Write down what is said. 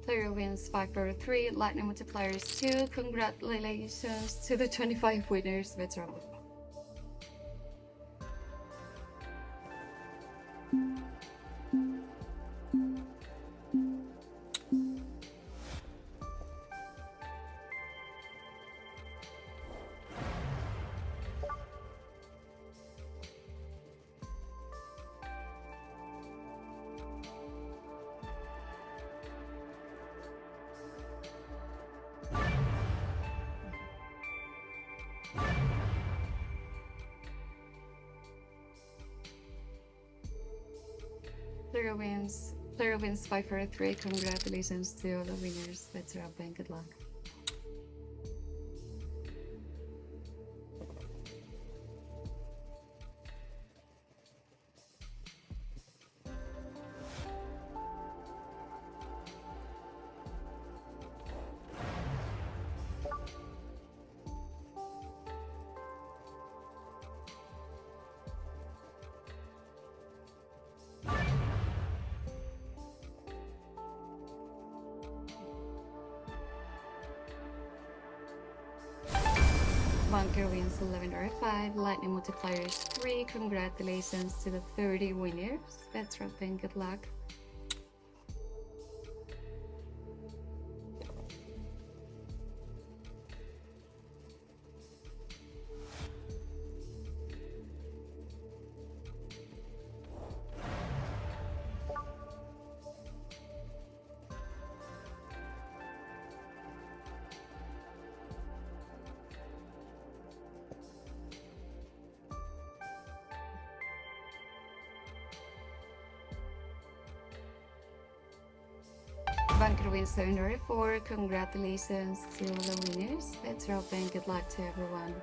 Player wins 5/3, lightning multipliers 2. Congratulations to the 25 winners. Let's roll. Player wins 5/3. Congratulations to all the winners. Let's wrap and good luck. Bunker wins 11/5, lightning multipliers 3. Congratulations to the 30 winners. Let's wrap and good luck. Bunker wins 7/4. Congratulations to all the winners. Let's wrap and good luck to everyone.